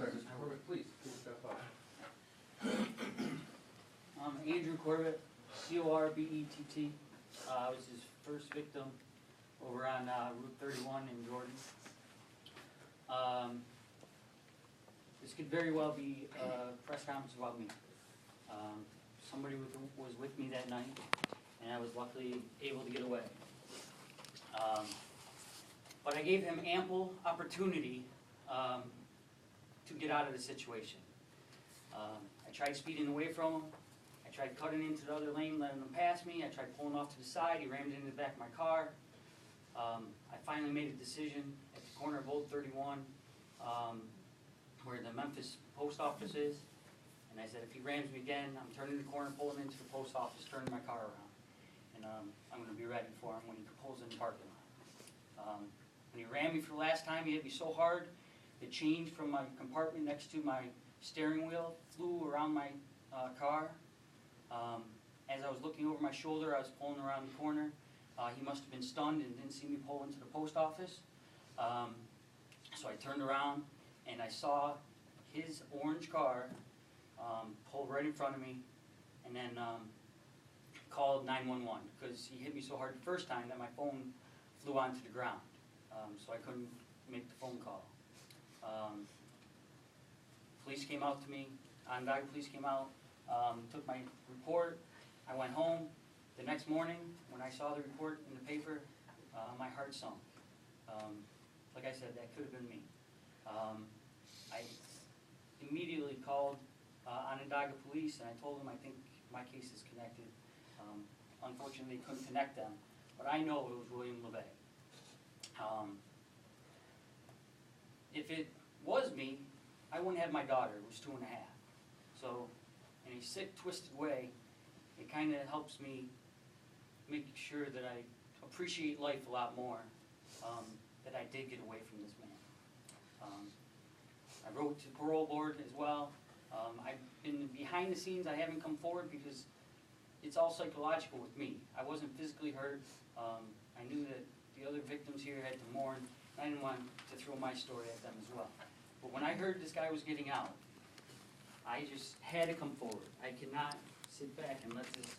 Sergeant Corbett, please step up. Andrew Corbett, Corbett. I was his first victim over on Route 31 in Jordan. This could very well be a press conference about me. Somebody was with me that night, and I was luckily able to get away. But I gave him ample opportunity to get out of the situation. I tried speeding away from him. I tried cutting into the other lane, letting him pass me. I tried pulling off to the side. He rammed into the back of my car. I finally made a decision at the corner of Old 31, where the Memphis post office is. And I said, if he rams me again, I'm turning the corner, pulling into the post office, turning my car around. And I'm going to be ready for him when he pulls in the parking lot. When he rammed me for the last time, he hit me so hard, the change from my compartment next to my steering wheel flew around my car. As I was looking over my shoulder, I was pulling around the corner. He must have been stunned and didn't see me pull into the post office. So I turned around and I saw his orange car pull right in front of me, and then called 911 because he hit me so hard the first time that my phone flew onto the ground. So I couldn't make the phone call. Police came out to me, Onondaga police came out, took my report. I went home. The next morning, when I saw the report in the paper, my heart sunk. Like I said, that could have been me. I immediately called Onondaga police, and I told them I think my case is connected. Unfortunately, couldn't connect them, but I know it was William LeVea. If it was me, I wouldn't have my daughter, who was 2.5. So, in a sick, twisted way, it kind of helps me make sure that I appreciate life a lot more, that I did get away from this man. I wrote to the parole board as well. I've been behind the scenes. I haven't come forward because it's all psychological with me. I wasn't physically hurt. I knew that the other victims here had to mourn. I didn't want to throw my story at them as well. But when I heard this guy was getting out, I just had to come forward. I could not sit back and let this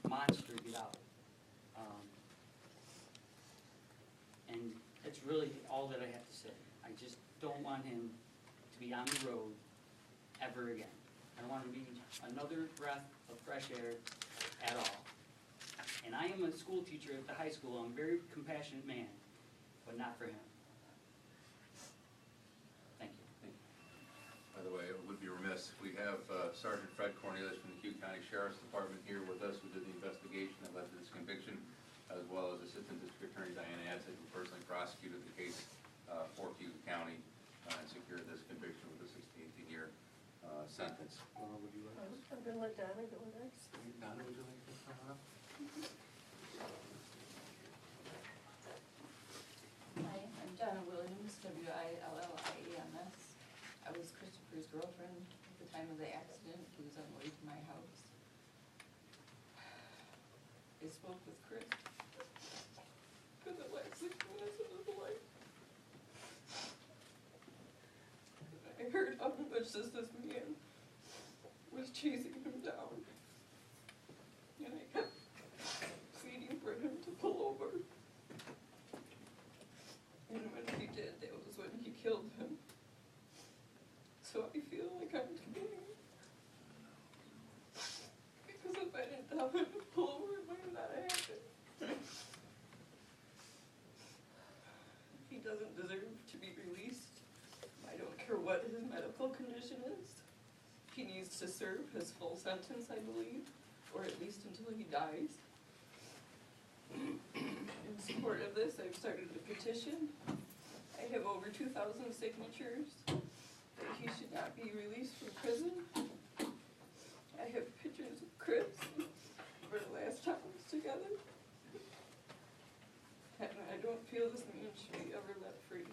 monster get out. And that's really all that I have to say. I just don't want him to be on the road ever again. I don't want him to be another breath of fresh air at all. And I am a school teacher at the high school. I'm a very compassionate man, but not for him. Thank you. By the way, it would be remiss. We have Sergeant Fred Cornelius from the Hugh County Sheriff's Department here with us, who did the investigation that led to this conviction, as well as Assistant District Attorney Diana Adsit, who personally prosecuted the case for Hugh County and secured this conviction with a 16-year sentence. Would you like to? I'm going to let Donna go next. Donna, would you like to come on up? Hi, I'm Donna Williams, Williams. I was Christopher's girlfriend at the time of the accident. He was on the way to my house. I spoke with Chris for the last 6 minutes of his life. I heard how much this man was chasing him down. And I kept pleading for him to pull over. And when he did, that was when he killed him. So I feel like I'm kidding. Because if I didn't tell him to pull over, it might not have happened. He doesn't deserve to be released. I don't care what his medical condition is. He needs to serve his full sentence, I believe, or at least until he dies. In support of this, I've started a petition. I have over 2,000 signatures that he should not be released from prison. I have pictures of Chris for the last time we was together. And I don't feel this man should be ever let free.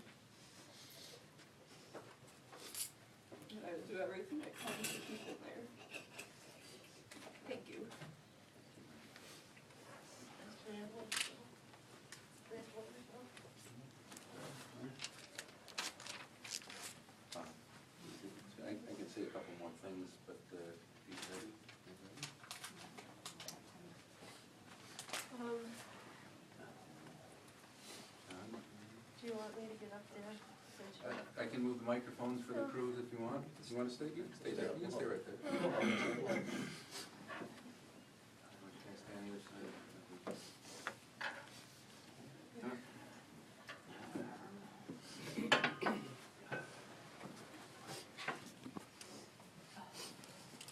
And I will do everything I can to keep him there. Thank you. things, but he's ready. Do you want me to get up there? I can move the microphones for the crews if you want. You want to stay? You can stay there. You can stay right there. You can stay on your side.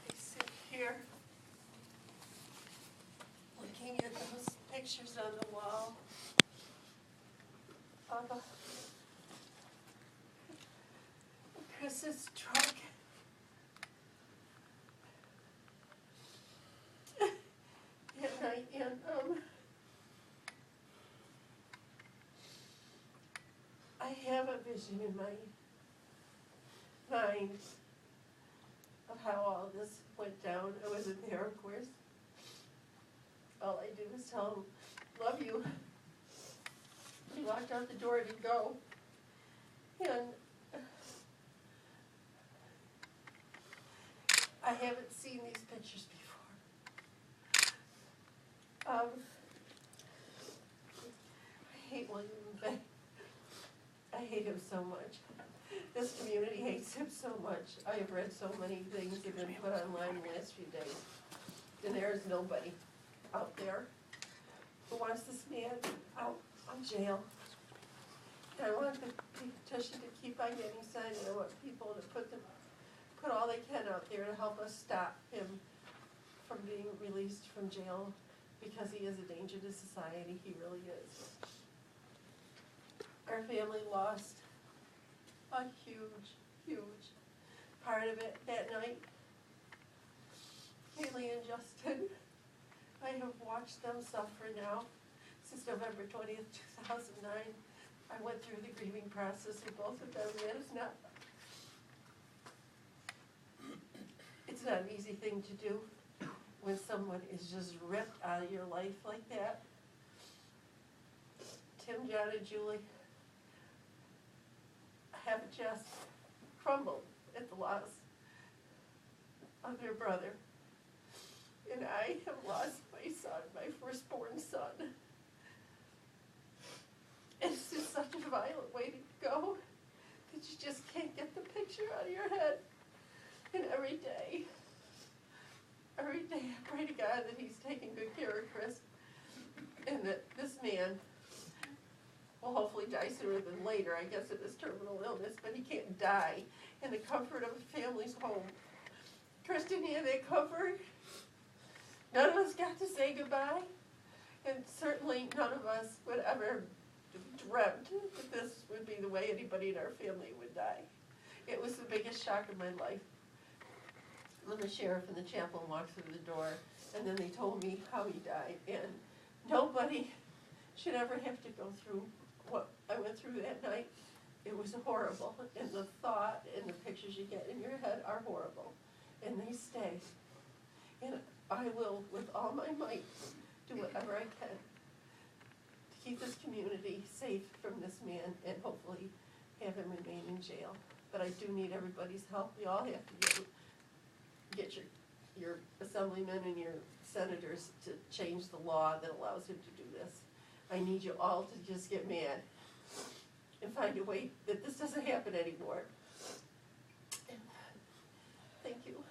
I sit here, looking at those pictures on the wall of Chris's truck. At night, and I have a vision in my mind of how all this went down. I wasn't there, of course. All I did was tell him, "Love you." He walked out the door to go. And I haven't seen these pictures before. I hate William LeVea. I hate him so much. This community hates him so much. I have read so many things that have been put online in the last few days. And there is nobody out there who wants this man out of jail. And I want the petition to keep on getting signed, and I want people to put all they can out there to help us stop him from being released from jail, because he is a danger to society. He really is. Our family lost a huge, huge part of it that night. Haley and Justin, I have watched them suffer now since November 20th, 2009. I went through the grieving process with both of them, and it's not an easy thing to do when someone is just ripped out of your life like that. Tim, John, and Julie have just crumbled at the loss of their brother. And I have lost my son, my firstborn son. It's just such a violent way to go that you just can't get the picture out of your head. And every day I pray to God that he's taking good care of Chris, and that this man will hopefully die sooner than later, I guess, of his terminal illness, but he can't die in the comfort of a family's home. Chris didn't have that comfort. None of us got to say goodbye, and certainly none of us would ever dreamt that this would be the way anybody in our family would die. It was the biggest shock of my life. When the sheriff and the chaplain walked through the door, and then they told me how he died, and nobody should ever have to go through what I went through that night. It was horrible, and the thought and the pictures you get in your head are horrible, and they stay. And I will, with all my might, do whatever I can to keep this community safe from this man, and hopefully have him remain in jail. But I do need everybody's help. We all have to get your assemblymen and your senators to change the law that allows him to do this. I need you all to just get mad and find a way that this doesn't happen anymore. And thank you.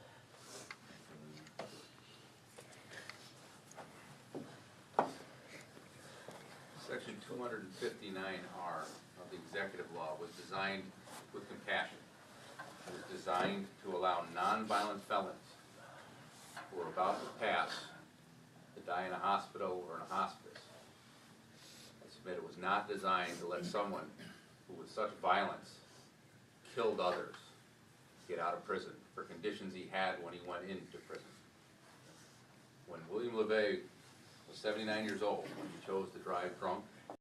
Section 259R of the executive law was designed with compassion. It was designed to allow nonviolent felons who are about to pass to die in a hospital or in a hospice. I submit it was not designed to let someone who with such violence killed others get out of prison for conditions he had when he went into prison. When William LeVea was 79 years old, when he chose to drive drunk